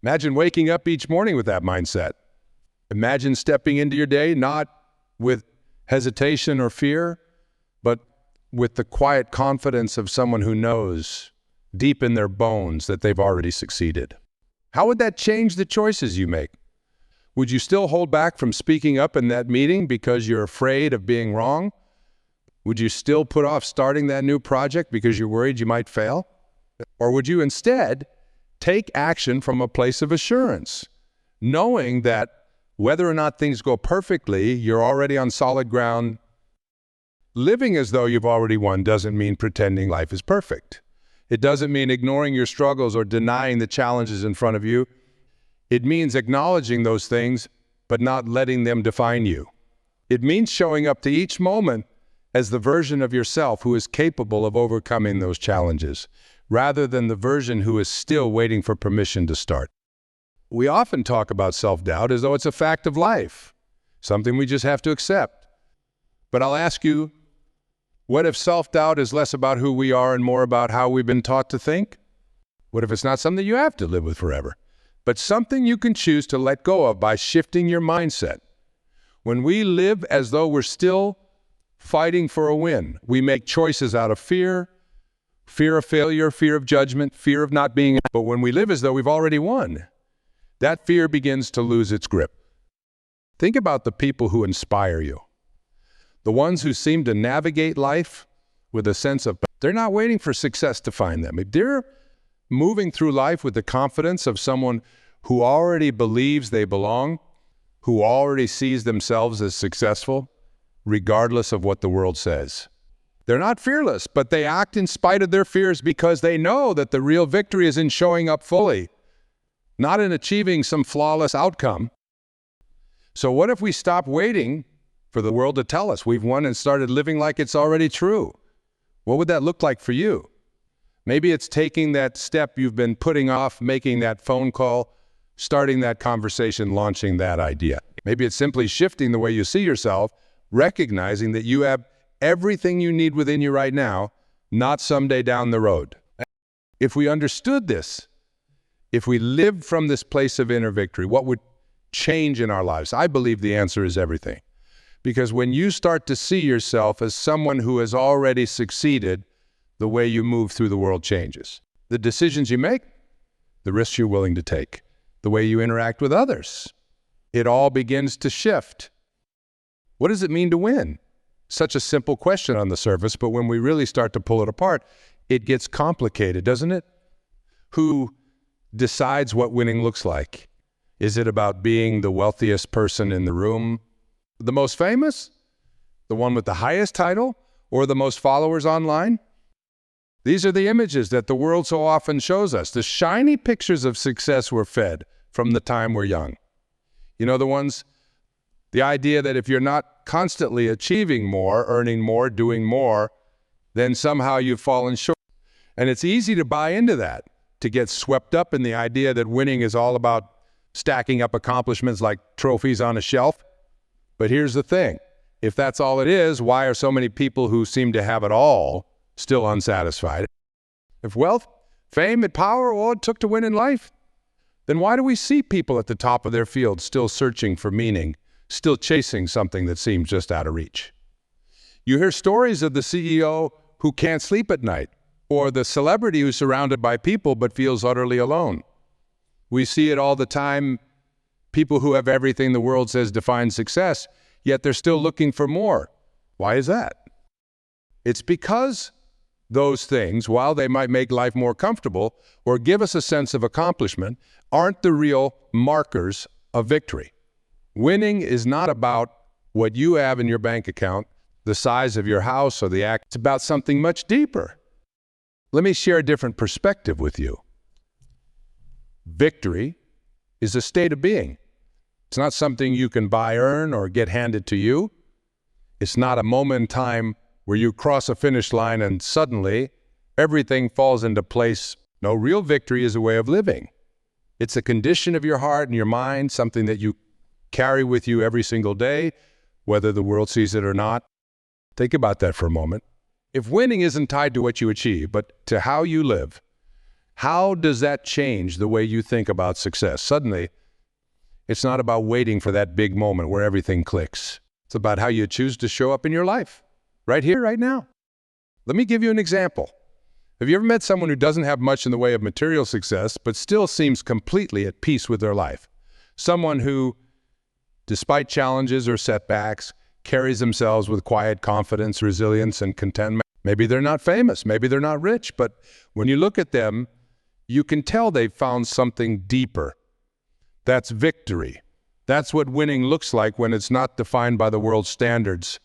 Imagine waking up each morning with that mindset. Imagine stepping into your day not with hesitation or fear, but with the quiet confidence of someone who knows deep in their bones that they've already succeeded. How would that change the choices you make? Would you still hold back from speaking up in that meeting because you're afraid of being wrong? Would you still put off starting that new project because you're worried you might fail? Or would you instead take action from a place of assurance, knowing that whether or not things go perfectly, you're already on solid ground? Living as though you've already won doesn't mean pretending life is perfect. It doesn't mean ignoring your struggles or denying the challenges in front of you. It means acknowledging those things, but not letting them define you. It means showing up to each moment as the version of yourself who is capable of overcoming those challenges, rather than the version who is still waiting for permission to start. We often talk about self-doubt as though it's a fact of life, something we just have to accept. But I'll ask you, what if self-doubt is less about who we are and more about how we've been taught to think? What if it's not something you have to live with forever, but something you can choose to let go of by shifting your mindset? When we live as though we're still fighting for a win, we make choices out of fear of failure, fear of judgment, fear of not being. But when we live as though we've already won, that fear begins to lose its grip. Think about the people who inspire you. The ones who seem to navigate life with a sense of, they're not waiting for success to find them. They're moving through life with the confidence of someone who already believes they belong, who already sees themselves as successful, regardless of what the world says. They're not fearless, but they act in spite of their fears because they know that the real victory is in showing up fully, not in achieving some flawless outcome. So what if we stop waiting for the world to tell us we've won and started living like it's already true? What would that look like for you? Maybe it's taking that step you've been putting off, making that phone call, starting that conversation, launching that idea. Maybe it's simply shifting the way you see yourself, recognizing that you have everything you need within you right now, not someday down the road. If we understood this, if we lived from this place of inner victory, what would change in our lives? I believe the answer is everything. Because when you start to see yourself as someone who has already succeeded, the way you move through the world changes. The decisions you make, the risks you're willing to take, the way you interact with others, it all begins to shift. What does it mean to win? Such a simple question on the surface, but when we really start to pull it apart, it gets complicated, doesn't it? Who decides what winning looks like? Is it about being the wealthiest person in the room, the most famous, the one with the highest title, or the most followers online? These are the images that the world so often shows us, the shiny pictures of success we're fed from the time we're young. You know, the idea that if you're not constantly achieving more, earning more, doing more, then somehow you've fallen short. And it's easy to buy into that, to get swept up in the idea that winning is all about stacking up accomplishments like trophies on a shelf. But here's the thing. If that's all it is, why are so many people who seem to have it all still unsatisfied? If wealth, fame, and power are all it took to win in life, then why do we see people at the top of their field still searching for meaning, still chasing something that seems just out of reach? You hear stories of the CEO who can't sleep at night, or the celebrity who's surrounded by people but feels utterly alone. We see it all the time, people who have everything the world says defines success, yet they're still looking for more. Why is that? It's because those things, while they might make life more comfortable or give us a sense of accomplishment, aren't the real markers of victory. Winning is not about what you have in your bank account, the size of your house, or the act. It's about something much deeper. Let me share a different perspective with you. Victory is a state of being. It's not something you can buy, earn, or get handed to you. It's not a moment in time where you cross a finish line and suddenly everything falls into place. No, real victory is a way of living. It's a condition of your heart and your mind, something that you carry with you every single day, whether the world sees it or not. Think about that for a moment. If winning isn't tied to what you achieve, but to how you live, How does that change the way you think about success? Suddenly, it's not about waiting for that big moment where everything clicks. It's about how you choose to show up in your life, right here, right now. Let me give you an example. Have you ever met someone who doesn't have much in the way of material success, but still seems completely at peace with their life? Someone who, despite challenges or setbacks, carries themselves with quiet confidence, resilience, and contentment. Maybe they're not famous, maybe they're not rich, but when you look at them, you can tell they've found something deeper. That's victory. That's what winning looks like when it's not defined by the world's standards,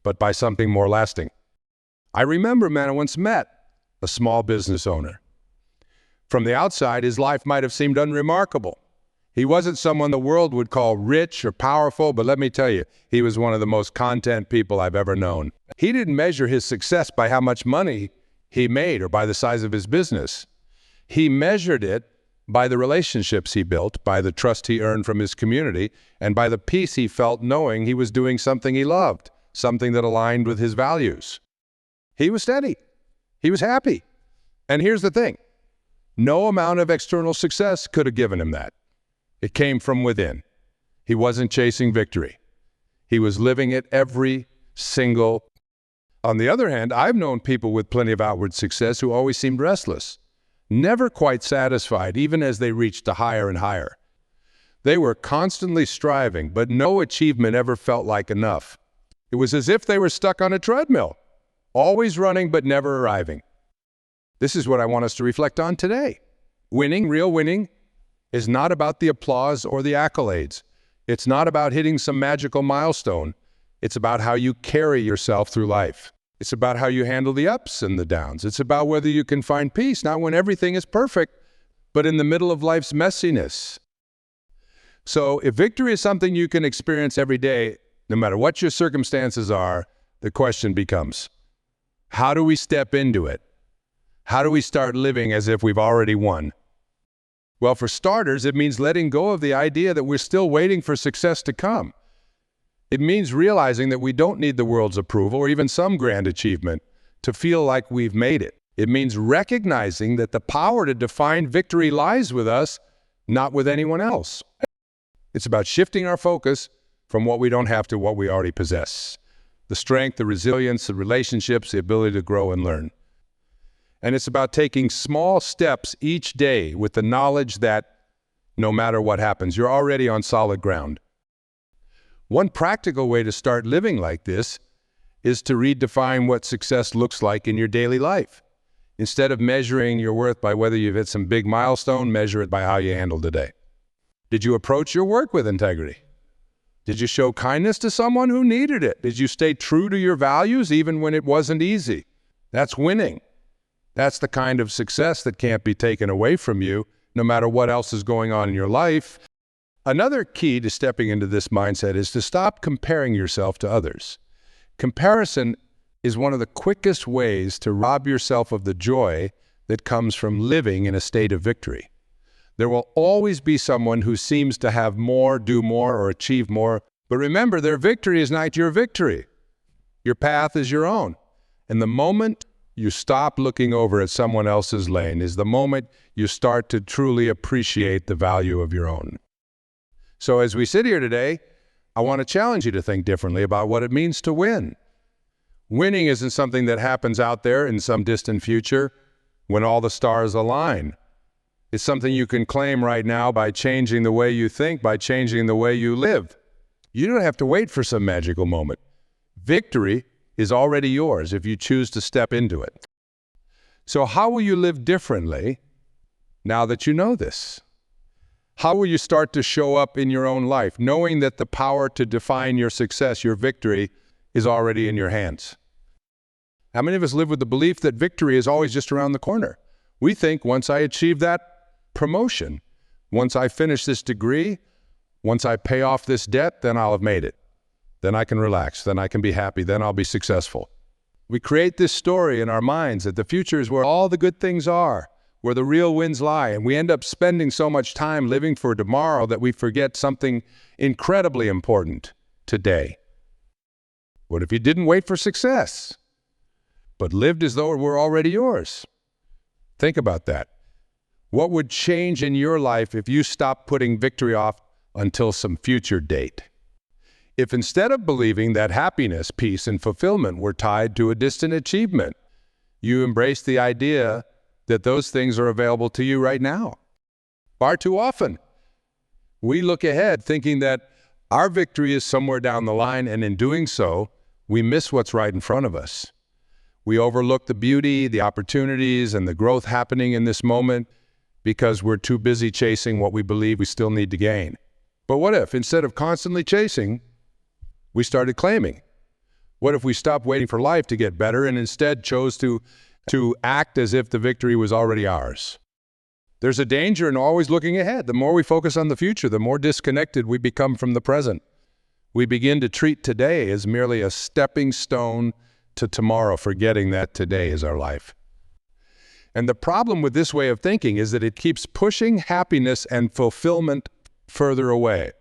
but by something more lasting. I remember, man, I once met a small business owner. From the outside, his life might have seemed unremarkable. He wasn't someone the world would call rich or powerful, but let me tell you, he was one of the most content people I've ever known. He didn't measure his success by how much money he made or by the size of his business. He measured it by the relationships he built, by the trust he earned from his community, and by the peace he felt knowing he was doing something he loved, something that aligned with his values. He was steady. He was happy. And here's the thing. No amount of external success could have given him that. It came from within. He wasn't chasing victory. He was living it every single. On the other hand, I've known people with plenty of outward success who always seemed restless, never quite satisfied, even as they reached higher and higher. They were constantly striving, but no achievement ever felt like enough. It was as if they were stuck on a treadmill, always running but never arriving. This is what I want us to reflect on today. Winning, real winning, is not about the applause or the accolades. It's not about hitting some magical milestone. It's about how you carry yourself through life. It's about how you handle the ups and the downs. It's about whether you can find peace, not when everything is perfect, but in the middle of life's messiness. So if victory is something you can experience every day, no matter what your circumstances are, the question becomes, how do we step into it? How do we start living as if we've already won? Well, for starters, it means letting go of the idea that we're still waiting for success to come. It means realizing that we don't need the world's approval or even some grand achievement to feel like we've made it. It means recognizing that the power to define victory lies with us, not with anyone else. It's about shifting our focus from what we don't have to what we already possess. The strength, the resilience, the relationships, the ability to grow and learn. And it's about taking small steps each day with the knowledge that no matter what happens, you're already on solid ground. One practical way to start living like this is to redefine what success looks like in your daily life. Instead of measuring your worth by whether you've hit some big milestone, measure it by how you handle today. Did you approach your work with integrity? Did you show kindness to someone who needed it? Did you stay true to your values even when it wasn't easy? That's winning. That's the kind of success that can't be taken away from you, no matter what else is going on in your life. Another key to stepping into this mindset is to stop comparing yourself to others. Comparison is one of the quickest ways to rob yourself of the joy that comes from living in a state of victory. There will always be someone who seems to have more, do more, or achieve more. But remember, their victory is not your victory. Your path is your own. And the moment you stop looking over at someone else's lane is the moment you start to truly appreciate the value of your own. So as we sit here today, I want to challenge you to think differently about what it means to win. Winning isn't something that happens out there in some distant future when all the stars align. It's something you can claim right now by changing the way you think, by changing the way you live. You don't have to wait for some magical moment. Victory is already yours if you choose to step into it. So how will you live differently now that you know this? How will you start to show up in your own life, knowing that the power to define your success, your victory, is already in your hands? How many of us live with the belief that victory is always just around the corner? We think once I achieve that promotion, once I finish this degree, once I pay off this debt, then I'll have made it. Then I can relax, then I can be happy, then I'll be successful. We create this story in our minds that the future is where all the good things are, where the real wins lie, and we end up spending so much time living for tomorrow that we forget something incredibly important today. What if you didn't wait for success, but lived as though it were already yours? Think about that. What would change in your life if you stopped putting victory off until some future date? If instead of believing that happiness, peace, and fulfillment were tied to a distant achievement, you embrace the idea that those things are available to you right now. Far too often, we look ahead thinking that our victory is somewhere down the line, and in doing so, we miss what's right in front of us. We overlook the beauty, the opportunities, and the growth happening in this moment because we're too busy chasing what we believe we still need to gain. But what if, instead of constantly chasing, we started claiming? What if we stopped waiting for life to get better and instead chose to act as if the victory was already ours? There's a danger in always looking ahead. The more we focus on the future, the more disconnected we become from the present. We begin to treat today as merely a stepping stone to tomorrow, forgetting that today is our life. And the problem with this way of thinking is that it keeps pushing happiness and fulfillment further away,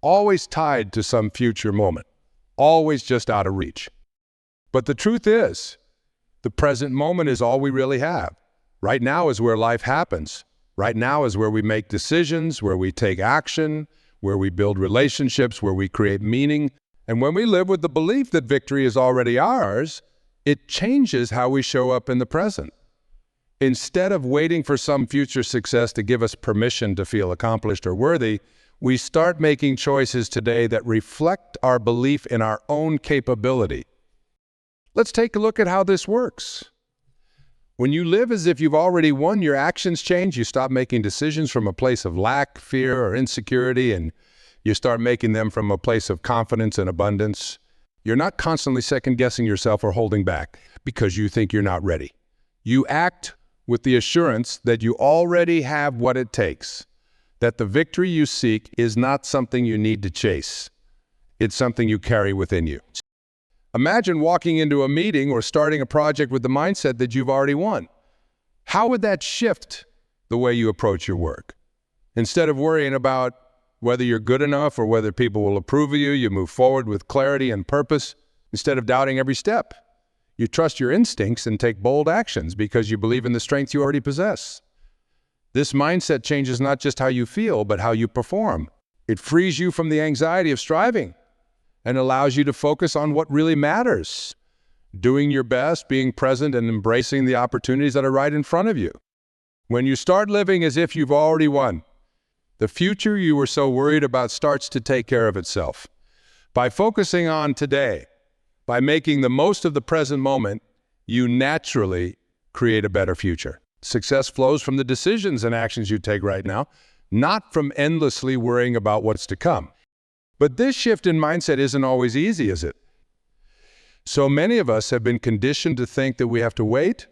always tied to some future moment, always just out of reach. But the truth is, the present moment is all we really have. Right now is where life happens. Right now is where we make decisions, where we take action, where we build relationships, where we create meaning. And when we live with the belief that victory is already ours, it changes how we show up in the present. Instead of waiting for some future success to give us permission to feel accomplished or worthy, we start making choices today that reflect our belief in our own capability. Let's take a look at how this works. When you live as if you've already won, your actions change. You stop making decisions from a place of lack, fear, or insecurity, and you start making them from a place of confidence and abundance. You're not constantly second-guessing yourself or holding back because you think you're not ready. You act with the assurance that you already have what it takes, that the victory you seek is not something you need to chase. It's something you carry within you. Imagine walking into a meeting or starting a project with the mindset that you've already won. How would that shift the way you approach your work? Instead of worrying about whether you're good enough or whether people will approve of you, you move forward with clarity and purpose. Instead of doubting every step, you trust your instincts and take bold actions because you believe in the strength you already possess. This mindset changes not just how you feel, but how you perform. It frees you from the anxiety of striving and allows you to focus on what really matters, doing your best, being present, and embracing the opportunities that are right in front of you. When you start living as if you've already won, the future you were so worried about starts to take care of itself. By focusing on today, by making the most of the present moment, you naturally create a better future. Success flows from the decisions and actions you take right now, not from endlessly worrying about what's to come. But this shift in mindset isn't always easy, is it? So many of us have been conditioned to think that we have to wait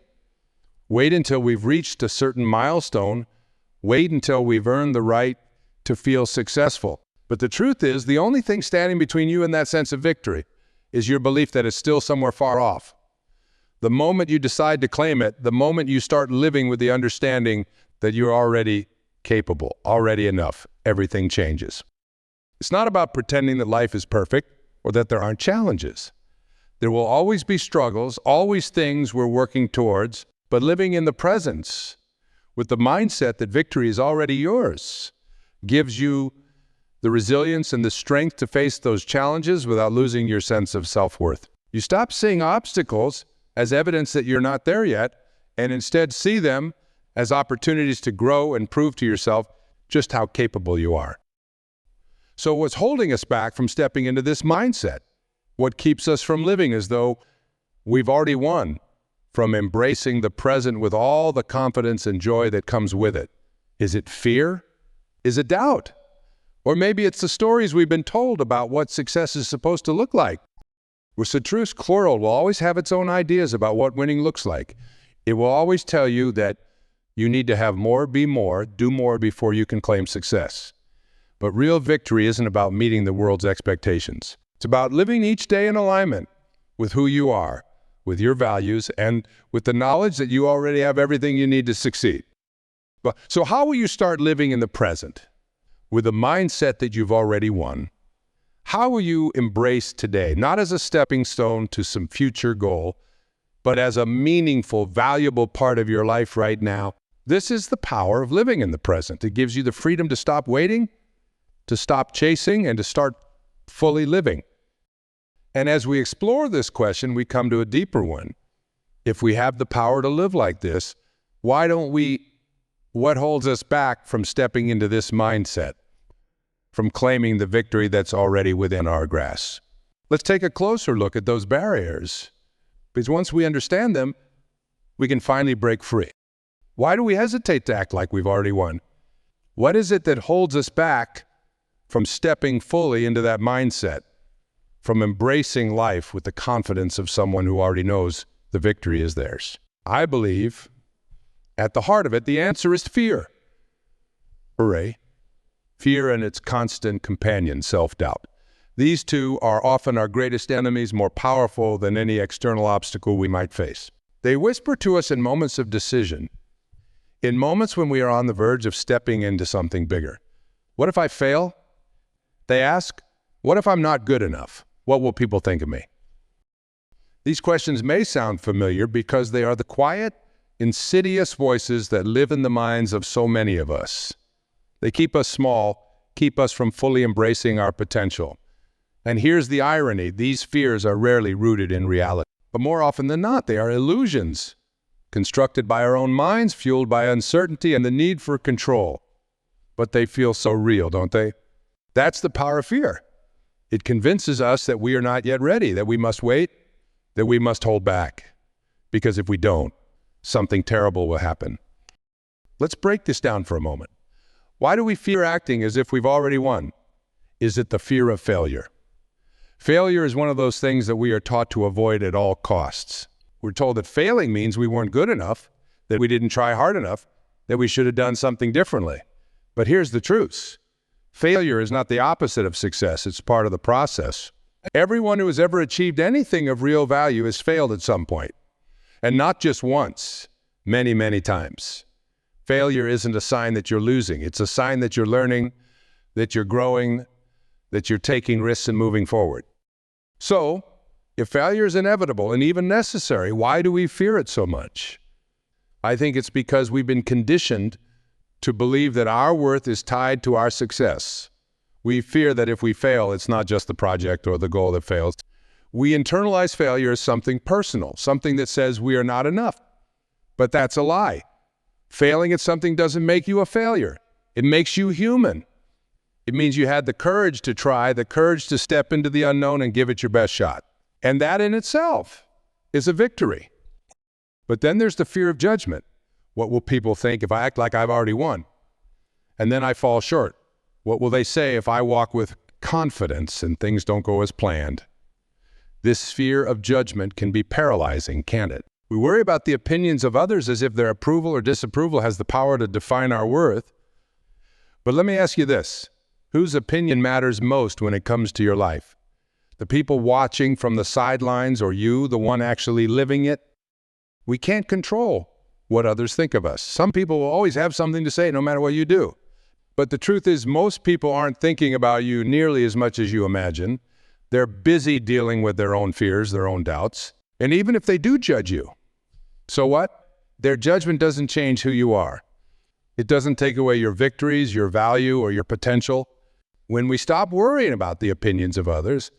until we've reached a certain milestone, wait until we've earned the right to feel successful. But the truth is, the only thing standing between you and that sense of victory is your belief that it's still somewhere far off. The moment you decide to claim it, the moment you start living with the understanding that you're already capable, already enough, everything changes. It's not about pretending that life is perfect or that there aren't challenges. There will always be struggles, always things we're working towards, but living in the presence with the mindset that victory is already yours gives you the resilience and the strength to face those challenges without losing your sense of self-worth. You stop seeing obstacles as evidence that you're not there yet, and instead see them as opportunities to grow and prove to yourself just how capable you are. So what's holding us back from stepping into this mindset? What keeps us from living as though we've already won, from embracing the present with all the confidence and joy that comes with it? Is it fear? Is it doubt? Or maybe it's the stories we've been told about what success is supposed to look like. The citrus plural will always have its own ideas about what winning looks like. It will always tell you that you need to have more, be more, do more before you can claim success. But real victory isn't about meeting the world's expectations. It's about living each day in alignment with who you are, with your values, and with the knowledge that you already have everything you need to succeed. So how will you start living in the present with a mindset that you've already won? How will you embrace today, not as a stepping stone to some future goal, but as a meaningful, valuable part of your life right now, This is the power of living in the present. It gives you the freedom to stop waiting, to stop chasing, and to start fully living. And as we explore this question, we come to a deeper one. If we have the power to live like this, why don't we? What holds us back from stepping into this mindset, from claiming the victory that's already within our grasp? Let's take a closer look at those barriers, because once we understand them, we can finally break free. Why do we hesitate to act like we've already won? What is it that holds us back from stepping fully into that mindset, from embracing life with the confidence of someone who already knows the victory is theirs? I believe at the heart of it, the answer is fear. Hooray. Fear and its constant companion, self-doubt. These two are often our greatest enemies, more powerful than any external obstacle we might face. They whisper to us in moments of decision, in moments when we are on the verge of stepping into something bigger. What if I fail? They ask, what if I'm not good enough? What will people think of me? These questions may sound familiar because they are the quiet, insidious voices that live in the minds of so many of us. They keep us small, keep us from fully embracing our potential. And here's the irony, these fears are rarely rooted in reality. But more often than not, they are illusions, constructed by our own minds, fueled by uncertainty and the need for control. But they feel so real, don't they? That's the power of fear. It convinces us that we are not yet ready, that we must wait, that we must hold back. Because if we don't, something terrible will happen. Let's break this down for a moment. Why do we fear acting as if we've already won? Is it the fear of failure? Failure is one of those things that we are taught to avoid at all costs. We're told that failing means we weren't good enough, that we didn't try hard enough, that we should have done something differently. But here's the truth. Failure is not the opposite of success. It's part of the process. Everyone who has ever achieved anything of real value has failed at some point. And not just once, many, many times. Failure isn't a sign that you're losing. It's a sign that you're learning, that you're growing, that you're taking risks and moving forward. So, if failure is inevitable and even necessary, why do we fear it so much? I think it's because we've been conditioned to believe that our worth is tied to our success. We fear that if we fail, it's not just the project or the goal that fails. We internalize failure as something personal, something that says we are not enough. But that's a lie. Failing at something doesn't make you a failure. It makes you human. It means you had the courage to try, the courage to step into the unknown and give it your best shot. And that in itself is a victory. But then there's the fear of judgment. What will people think if I act like I've already won? And then I fall short. What will they say if I walk with confidence and things don't go as planned? This fear of judgment can be paralyzing, can't it? We worry about the opinions of others as if their approval or disapproval has the power to define our worth. But let me ask you this. Whose opinion matters most when it comes to your life? The people watching from the sidelines or you, the one actually living it? We can't control what others think of us. Some people will always have something to say no matter what you do. But the truth is most people aren't thinking about you nearly as much as you imagine. They're busy dealing with their own fears, their own doubts. And even if they do judge you, so what? Their judgment doesn't change who you are. It doesn't take away your victories, your value, or your potential. When we stop worrying about the opinions of others,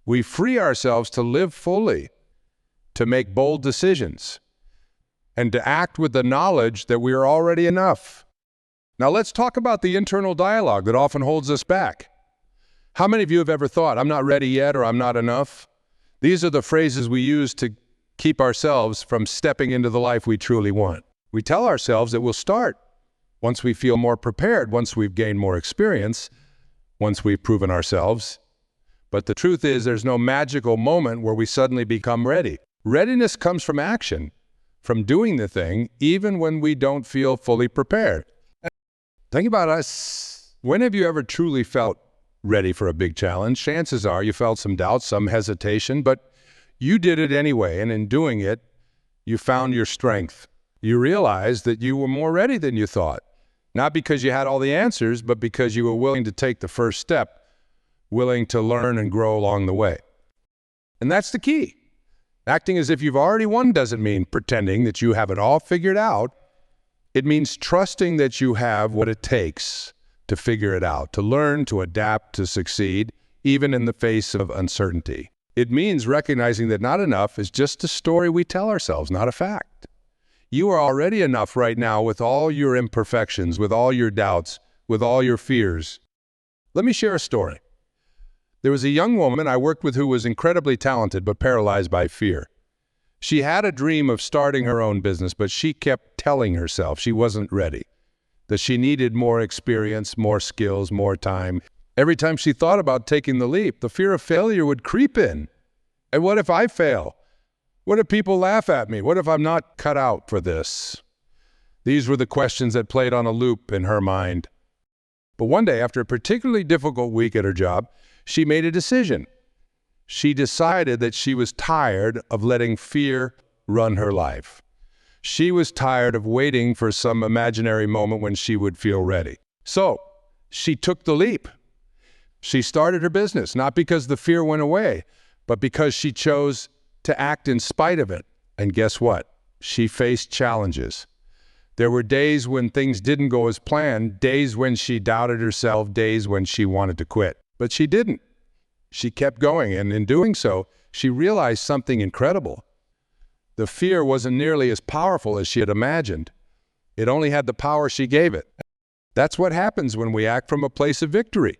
we free ourselves to live fully, to make bold decisions, and to act with the knowledge that we are already enough. Now let's talk about the internal dialogue that often holds us back. How many of you have ever thought, I'm not ready yet, or I'm not enough? These are the phrases we use to keep ourselves from stepping into the life we truly want. We tell ourselves that we'll start once we feel more prepared, once we've gained more experience, once we've proven ourselves. But the truth is, there's no magical moment where we suddenly become ready. Readiness comes from action, from doing the thing, even when we don't feel fully prepared. Think about us. When have you ever truly felt ready for a big challenge? Chances are you felt some doubt, some hesitation, but you did it anyway, and in doing it, you found your strength. You realized that you were more ready than you thought, not because you had all the answers, but because you were willing to take the first step, willing to learn and grow along the way. And that's the key. Acting as if you've already won doesn't mean pretending that you have it all figured out. It means trusting that you have what it takes to figure it out, to learn, to adapt, to succeed, even in the face of uncertainty. It means recognizing that not enough is just a story we tell ourselves, not a fact. You are already enough right now with all your imperfections, with all your doubts, with all your fears. Let me share a story. There was a young woman I worked with who was incredibly talented but paralyzed by fear. She had a dream of starting her own business, but she kept telling herself she wasn't ready, that she needed more experience, more skills, more time. Every time she thought about taking the leap, the fear of failure would creep in. And what if I fail? What if people laugh at me? What if I'm not cut out for this? These were the questions that played on a loop in her mind. But one day, after a particularly difficult week at her job, she made a decision. She decided that she was tired of letting fear run her life. She was tired of waiting for some imaginary moment when she would feel ready. So she took the leap. She started her business, not because the fear went away, but because she chose to act in spite of it. And guess what? She faced challenges. There were days when things didn't go as planned, days when she doubted herself, days when she wanted to quit. But she didn't. She kept going, and in doing so, she realized something incredible. The fear wasn't nearly as powerful as she had imagined. It only had the power she gave it. That's what happens when we act from a place of victory.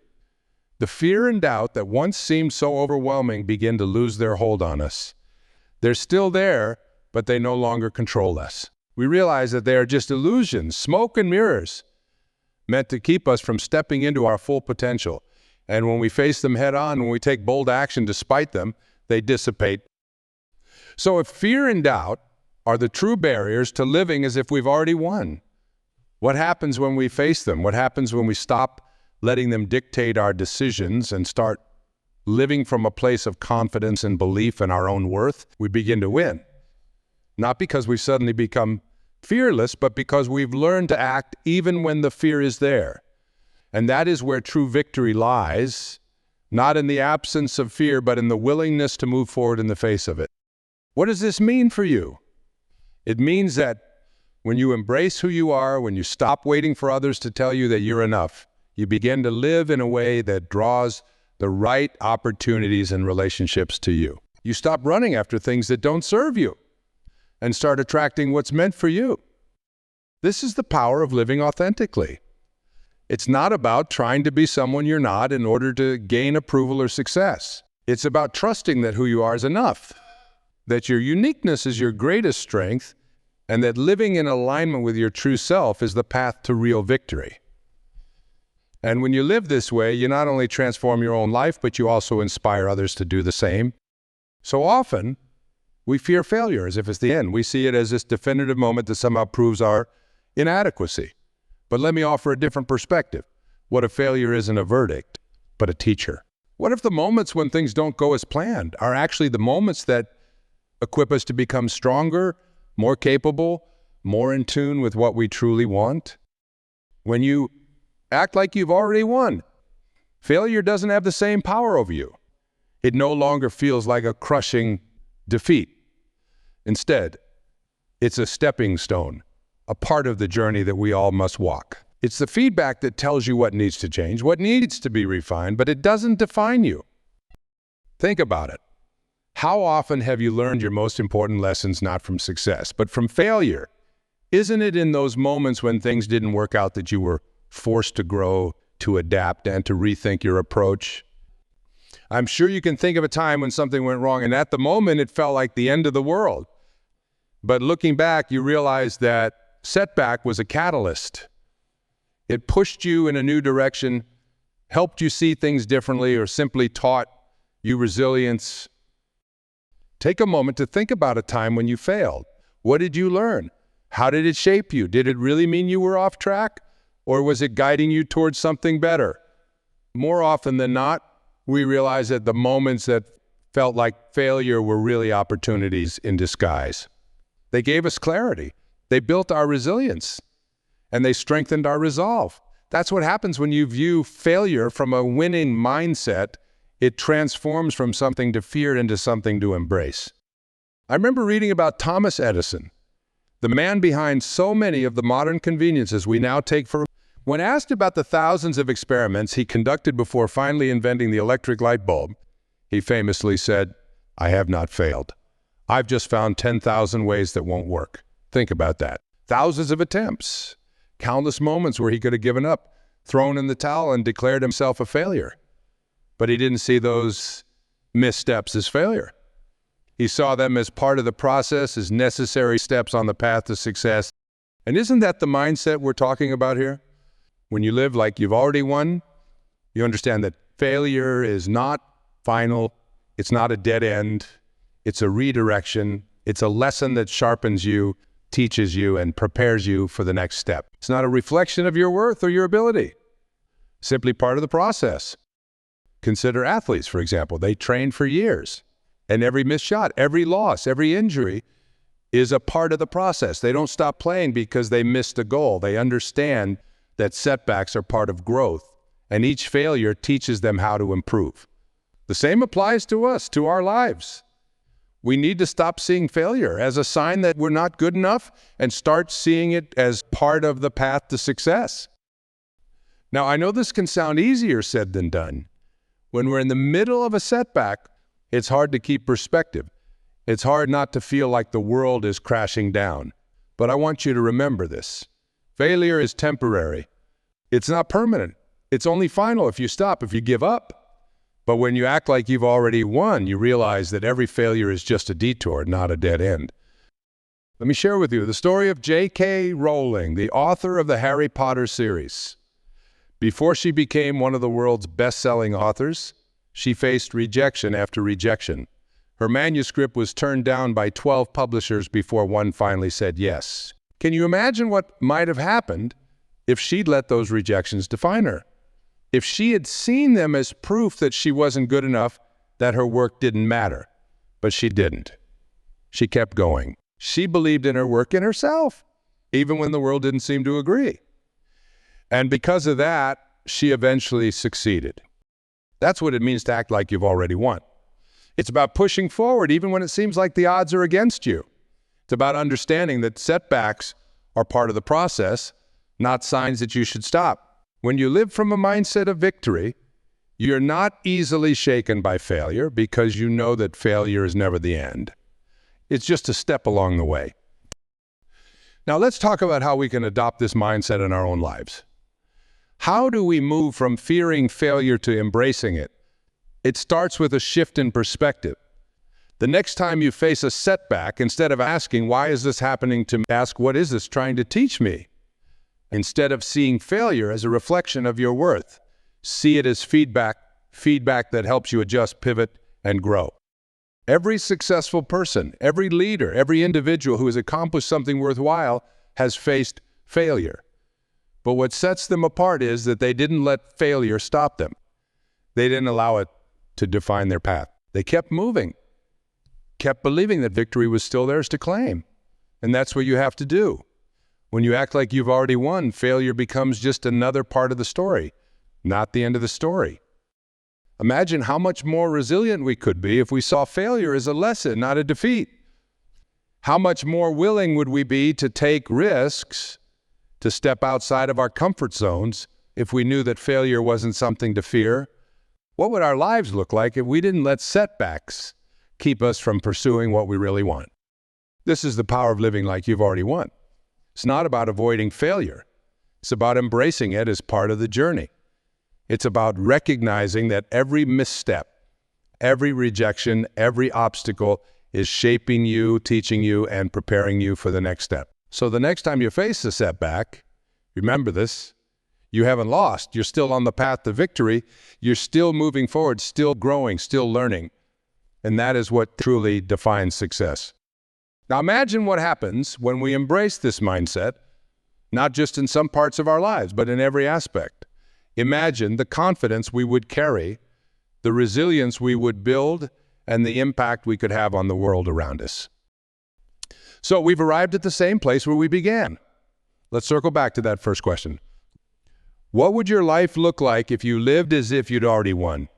The fear and doubt that once seemed so overwhelming begin to lose their hold on us. They're still there, but they no longer control us. We realize that they are just illusions, smoke and mirrors, meant to keep us from stepping into our full potential. And when we face them head on, when we take bold action despite them, they dissipate. So if fear and doubt are the true barriers to living as if we've already won, what happens when we face them? What happens when we stop letting them dictate our decisions and start living from a place of confidence and belief in our own worth? We begin to win. Not because we've suddenly become fearless, but because we've learned to act even when the fear is there. And that is where true victory lies, not in the absence of fear, but in the willingness to move forward in the face of it. What does this mean for you? It means that when you embrace who you are, when you stop waiting for others to tell you that you're enough, you begin to live in a way that draws the right opportunities and relationships to you. You stop running after things that don't serve you and start attracting what's meant for you. This is the power of living authentically. It's not about trying to be someone you're not in order to gain approval or success. It's about trusting that who you are is enough, that your uniqueness is your greatest strength, and that living in alignment with your true self is the path to real victory. And when you live this way, you not only transform your own life, but you also inspire others to do the same. So often, we fear failure as if it's the end. We see it as this definitive moment that somehow proves our inadequacy. But let me offer a different perspective. What if failure isn't a verdict, but a teacher? What if the moments when things don't go as planned are actually the moments that equip us to become stronger, more capable, more in tune with what we truly want? When you act like you've already won, failure doesn't have the same power over you. It no longer feels like a crushing defeat. Instead, it's a stepping stone, a part of the journey that we all must walk. It's the feedback that tells you what needs to change, what needs to be refined, but it doesn't define you. Think about it. How often have you learned your most important lessons not from success, but from failure? Isn't it in those moments when things didn't work out that you were forced to grow, to adapt, and to rethink your approach? I'm sure you can think of a time when something went wrong, and at the moment it felt like the end of the world. But looking back, you realize that setback was a catalyst. It pushed you in a new direction, helped you see things differently, or simply taught you resilience. Take a moment to think about a time when you failed. What did you learn? How did it shape you? Did it really mean you were off track? Or was it guiding you towards something better? More often than not, we realize that the moments that felt like failure were really opportunities in disguise. They gave us clarity. They built our resilience, and they strengthened our resolve. That's what happens when you view failure from a winning mindset. It transforms from something to fear into something to embrace. I remember reading about Thomas Edison, the man behind so many of the modern conveniences we now take for. When asked about the thousands of experiments he conducted before finally inventing the electric light bulb, he famously said, "I have not failed. I've just found 10,000 ways that won't work." Think about that. Thousands of attempts, countless moments where he could have given up, thrown in the towel, and declared himself a failure. But he didn't see those missteps as failure. He saw them as part of the process, as necessary steps on the path to success. And isn't that the mindset we're talking about here? When you live like you've already won, you understand that failure is not final, it's not a dead end, it's a redirection, it's a lesson that sharpens you, teaches you, and prepares you for the next step. It's not a reflection of your worth or your ability, simply part of the process. Consider athletes, for example. They train for years, and every missed shot, every loss, every injury is a part of the process. They don't stop playing because they missed a goal. They understand that setbacks are part of growth, and each failure teaches them how to improve. The same applies to us, to our lives. We need to stop seeing failure as a sign that we're not good enough and start seeing it as part of the path to success. Now, I know this can sound easier said than done. When we're in the middle of a setback, it's hard to keep perspective. It's hard not to feel like the world is crashing down. But I want you to remember this. Failure is temporary. It's not permanent. It's only final if you stop, if you give up. But when you act like you've already won, you realize that every failure is just a detour, not a dead end. Let me share with you the story of J.K. Rowling, the author of the Harry Potter series. Before she became one of the world's best-selling authors, she faced rejection after rejection. Her manuscript was turned down by 12 publishers before one finally said yes. Can you imagine what might have happened if she'd let those rejections define her? If she had seen them as proof that she wasn't good enough, that her work didn't matter. But she didn't. She kept going. She believed in her work and herself, even when the world didn't seem to agree. And because of that, she eventually succeeded. That's what it means to act like you've already won. It's about pushing forward even when it seems like the odds are against you. It's about understanding that setbacks are part of the process, not signs that you should stop. When you live from a mindset of victory, you're not easily shaken by failure because you know that failure is never the end. It's just a step along the way. Now let's talk about how we can adopt this mindset in our own lives. How do we move from fearing failure to embracing it? It starts with a shift in perspective. The next time you face a setback, instead of asking, "Why is this happening to me?" ask, "What is this trying to teach me?" Instead of seeing failure as a reflection of your worth, see it as feedback that helps you adjust, pivot, and grow. Every successful person, every leader, every individual who has accomplished something worthwhile has faced failure. But what sets them apart is that they didn't let failure stop them. They didn't allow it to define their path. They kept moving, kept believing that victory was still theirs to claim. And that's what you have to do. When you act like you've already won, failure becomes just another part of the story, not the end of the story. Imagine how much more resilient we could be if we saw failure as a lesson, not a defeat. How much more willing would we be to take risks, to step outside of our comfort zones, if we knew that failure wasn't something to fear? What would our lives look like if we didn't let setbacks keep us from pursuing what we really want? This is the power of living like you've already won. It's not about avoiding failure. It's about embracing it as part of the journey. It's about recognizing that every misstep, every rejection, every obstacle is shaping you, teaching you, and preparing you for the next step. So the next time you face a setback, remember this: you haven't lost. You're still on the path to victory. You're still moving forward, still growing, still learning. And that is what truly defines success. Now imagine what happens when we embrace this mindset, not just in some parts of our lives, but in every aspect. Imagine the confidence we would carry, the resilience we would build, and the impact we could have on the world around us. So we've arrived at the same place where we began. Let's circle back to that first question. What would your life look like if you lived as if you'd already won?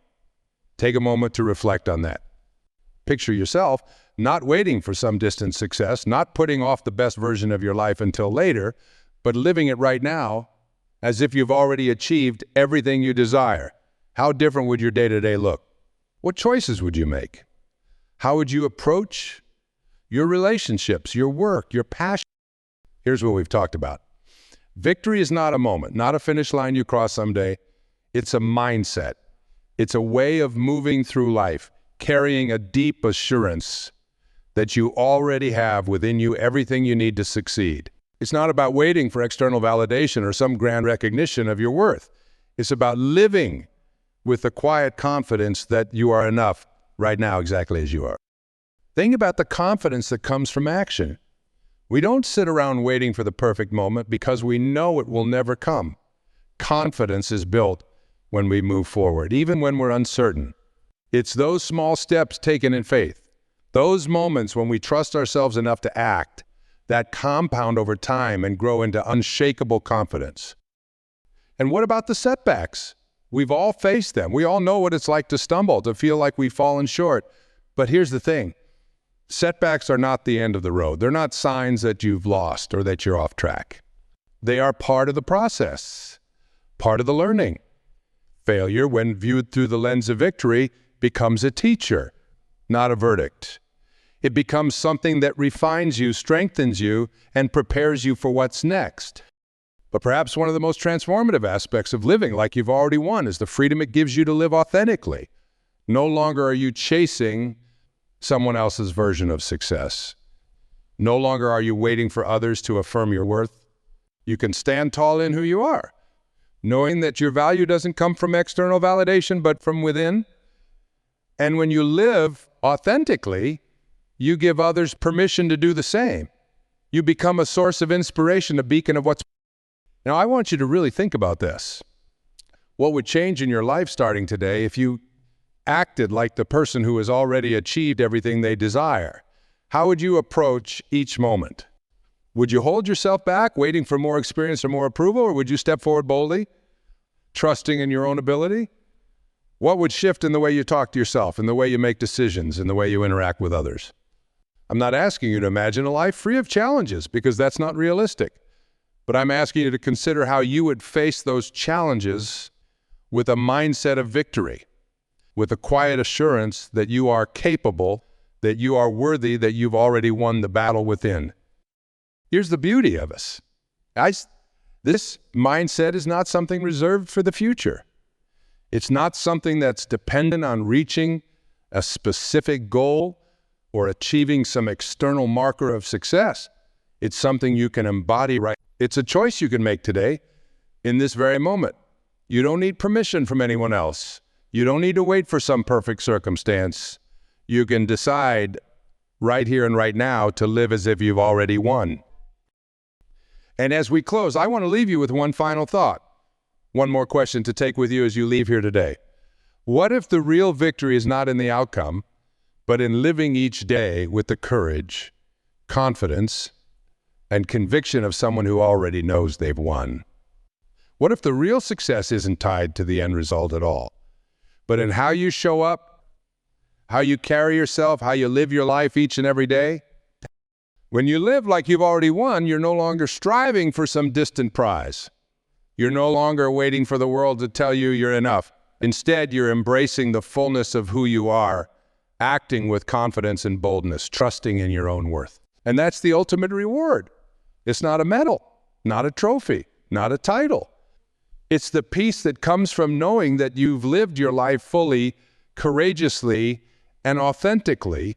Take a moment to reflect on that. Picture yourself not waiting for some distant success, not putting off the best version of your life until later, but living it right now as if you've already achieved everything you desire. How different would your day-to-day look? What choices would you make? How would you approach your relationships, your work, your passion? Here's what we've talked about. Victory is not a moment, not a finish line you cross someday. It's a mindset. It's a way of moving through life, carrying a deep assurance that you already have within you everything you need to succeed. It's not about waiting for external validation or some grand recognition of your worth. It's about living with the quiet confidence that you are enough right now exactly as you are. Think about the confidence that comes from action. We don't sit around waiting for the perfect moment because we know it will never come. Confidence is built when we move forward, even when we're uncertain. It's those small steps taken in faith, those moments when we trust ourselves enough to act, that compound over time and grow into unshakable confidence. And what about the setbacks? We've all faced them. We all know what it's like to stumble, to feel like we've fallen short. But here's the thing. Setbacks are not the end of the road. They're not signs that you've lost or that you're off track. They are part of the process, part of the learning. Failure, when viewed through the lens of victory, becomes a teacher, not a verdict. It becomes something that refines you, strengthens you, and prepares you for what's next. But perhaps one of the most transformative aspects of living like you've already won is the freedom it gives you to live authentically. No longer are you chasing someone else's version of success. No longer are you waiting for others to affirm your worth. You can stand tall in who you are, knowing that your value doesn't come from external validation, but from within. And when you live authentically, you give others permission to do the same. You become a source of inspiration, a beacon of what's... Now, I want you to really think about this. What would change in your life starting today if you acted like the person who has already achieved everything they desire? How would you approach each moment? Would you hold yourself back, waiting for more experience or more approval, or would you step forward boldly, trusting in your own ability? What would shift in the way you talk to yourself, in the way you make decisions, in the way you interact with others? I'm not asking you to imagine a life free of challenges, because that's not realistic. But I'm asking you to consider how you would face those challenges with a mindset of victory, with a quiet assurance that you are capable, that you are worthy, that you've already won the battle within. Here's the beauty of us. This mindset is not something reserved for the future. It's not something that's dependent on reaching a specific goal or achieving some external marker of success. It's something you can embody right. It's a choice you can make today, in this very moment. You don't need permission from anyone else. You don't need to wait for some perfect circumstance. You can decide right here and right now to live as if you've already won. And as we close, I want to leave you with one final thought. One more question to take with you as you leave here today. What if the real victory is not in the outcome, but in living each day with the courage, confidence, and conviction of someone who already knows they've won? What if the real success isn't tied to the end result at all, but in how you show up, how you carry yourself, how you live your life each and every day? When you live like you've already won, you're no longer striving for some distant prize. You're no longer waiting for the world to tell you you're enough. Instead, you're embracing the fullness of who you are, acting with confidence and boldness, trusting in your own worth. And that's the ultimate reward. It's not a medal, not a trophy, not a title. It's the peace that comes from knowing that you've lived your life fully, courageously, and authentically,